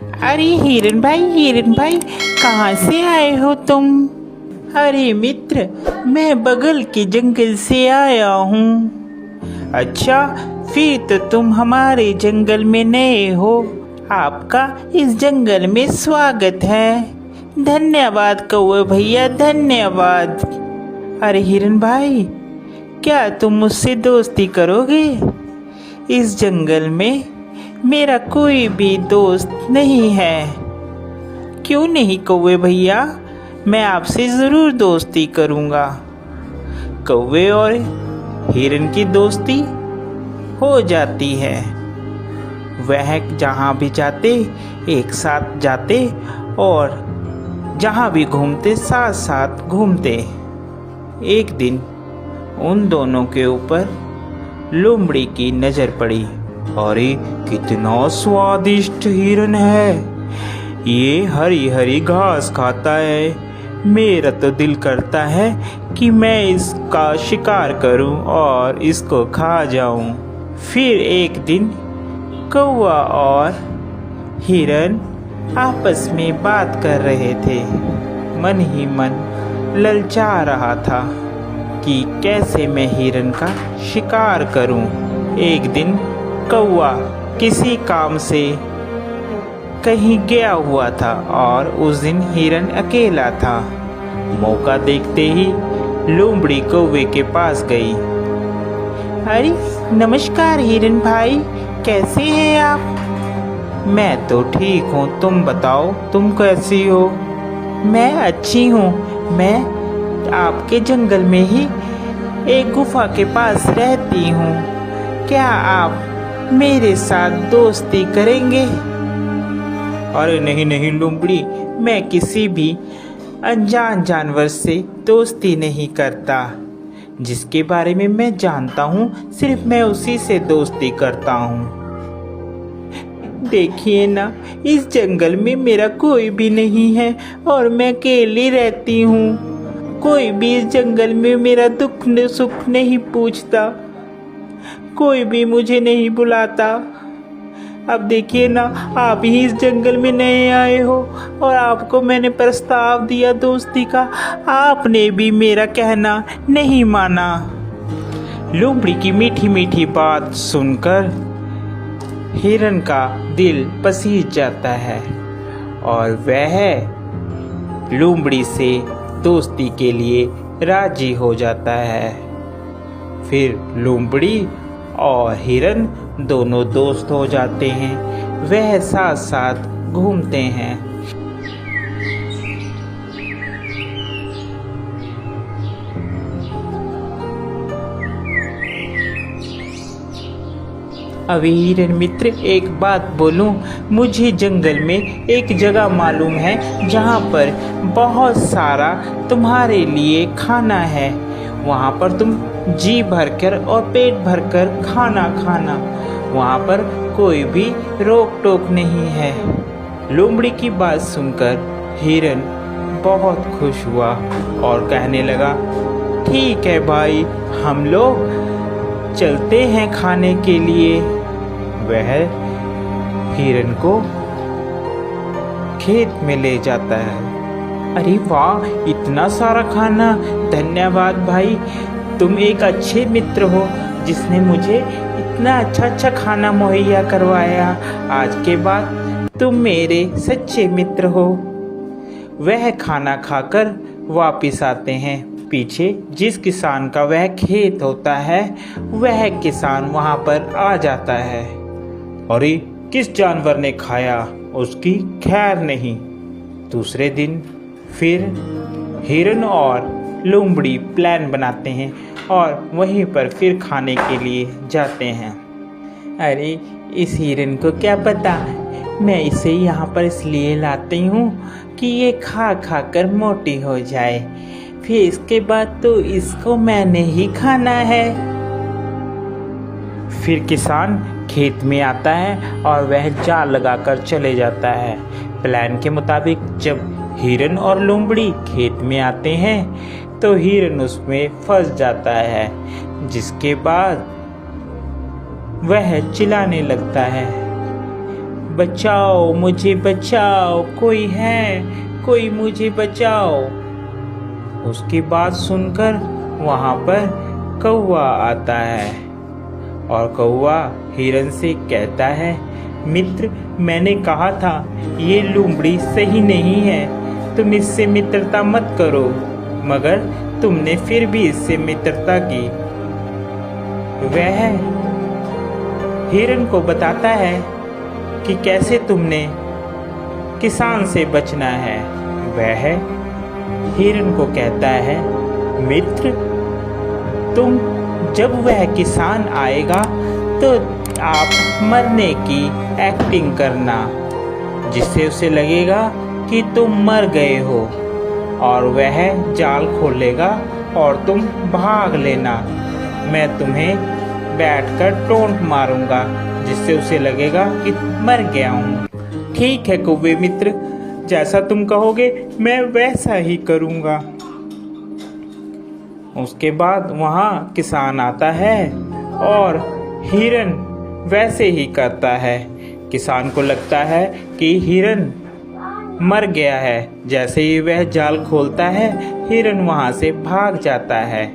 अरे हिरन भाई कहाँ से आए हो तुम? अरे मित्र, मैं बगल के जंगल से आया हूँ। अच्छा, फिर तो तुम हमारे जंगल में नए हो। आपका इस जंगल में स्वागत है। धन्यवाद कौवे भैया, धन्यवाद। अरे हिरन भाई, क्या तुम मुझसे दोस्ती करोगे? इस जंगल में मेरा कोई भी दोस्त नहीं है। क्यों नहीं कौवे भैया, मैं आपसे ज़रूर दोस्ती करूँगा। कौवे और हिरन की दोस्ती हो जाती है। वह जहाँ भी जाते एक साथ जाते और जहाँ भी घूमते साथ साथ घूमते। एक दिन उन दोनों के ऊपर लोमड़ी की नज़र पड़ी। अरे कितना स्वादिष्ट हिरन है, ये हरी हरी घास खाता है। मेरा तो दिल करता है कि मैं इसका शिकार करूं और इसको खा जाऊं। फिर एक दिन कौवा और हिरन आपस में बात कर रहे थे। मन ही मन ललचा रहा था कि कैसे मैं हिरन का शिकार करूं। एक दिन कौवा किसी काम से कहीं गया हुआ था और उस दिन हिरन अकेला था। मौका देखते ही लोमड़ी कौवे के पास गई। अरे नमस्कार हिरन भाई, कैसे हैं आप? मैं तो ठीक हूँ, तुम बताओ तुम कैसी हो? मैं अच्छी हूँ। मैं आपके जंगल में ही एक गुफा के पास रहती हूँ। क्या आप मेरे साथ दोस्ती करेंगे? अरे नहीं नहीं लोमड़ी, मैं किसी भी अनजान जानवर से दोस्ती नहीं करता। जिसके बारे में मैं जानता हूँ सिर्फ मैं उसी से दोस्ती करता हूँ। देखिए ना, इस जंगल में मेरा कोई भी नहीं है और मैं अकेली रहती हूँ। कोई भी इस जंगल में मेरा दुख सुख नहीं पूछता, कोई भी मुझे नहीं बुलाता। अब देखिए ना, आप ही इस जंगल में नए आए हो और आपको मैंने प्रस्ताव दिया दोस्ती का, आपने भी मेरा कहना नहीं माना। लोमड़ी की मीठी मीठी बात सुनकर हिरन का दिल पसीज जाता है और वह लोमड़ी से दोस्ती के लिए राजी हो जाता है। फिर लोमड़ी और हिरन दोनों दोस्त हो जाते हैं। वह साथ साथ घूमते हैं। अभी हिरन मित्र, एक बात बोलूं, मुझे जंगल में एक जगह मालूम है जहाँ पर बहुत सारा तुम्हारे लिए खाना है। वहाँ पर तुम जी भरकर और पेट भरकर खाना खाना। वहाँ पर कोई भी रोक टोक नहीं है। लोमड़ी की बात सुनकर हिरन बहुत खुश हुआ और कहने लगा, ठीक है भाई, हम लोग चलते हैं खाने के लिए। वह हिरन को खेत में ले जाता है। अरे वाह, इतना सारा खाना! धन्यवाद भाई, तुम एक अच्छे मित्र हो जिसने मुझे इतना अच्छा खाना मुहैया करवाया। आज के बाद तुम मेरे सच्चे मित्र हो। वह खाना खाकर वापिस आते हैं। पीछे जिस किसान का वह खेत होता है, वह किसान वहाँ पर आ जाता है। अरे किस जानवर ने खाया, उसकी खैर नहीं। दूसरे दिन फिर हिरन और लोमड़ी प्लान बनाते हैं और वहीं पर फिर खाने के लिए जाते हैं। अरे इस हिरन को क्या पता, मैं इसे यहाँ पर इसलिए लाती हूँ कि ये खा खा कर मोटी हो जाए, फिर इसके बाद तो इसको मैंने ही खाना है। फिर किसान खेत में आता है और वह जाल लगाकर चले जाता है। प्लान के मुताबिक जब हिरन और लोमड़ी खेत में आते हैं तो हिरन उसमें फंस जाता है, जिसके बाद वह चिल्लाने लगता है, बचाओ मुझे बचाओ, कोई है, कोई मुझे बचाओ। उसकी बात सुनकर वहाँ पर कौवा आता है और कौवा हिरन से कहता है, मित्र, मैंने कहा था ये लोमड़ी सही नहीं है, तुम इससे मित्रता मत करो, मगर तुमने फिर भी इससे मित्रता की। वह हिरन को बताता है कि कैसे तुमने किसान से बचना है। वह हिरन को कहता है, मित्र, तुम जब वह किसान आएगा तो आप मरने की एक्टिंग करना, जिससे उसे लगेगा कि तुम मर गए हो, और वह जाल खोलेगा और तुम भाग लेना। मैं तुम्हें बैठकर टोंट मारूंगा, जिससे उसे लगेगा कि मर गया हूँ। ठीक है कौवे मित्र, जैसा तुम कहोगे मैं वैसा ही करूँगा। उसके बाद वहाँ किसान आता है और हिरन वैसे ही करता है। किसान को लगता है कि हिरन मर गया है। जैसे ही वह जाल खोलता है, हिरन वहाँ से भाग जाता है।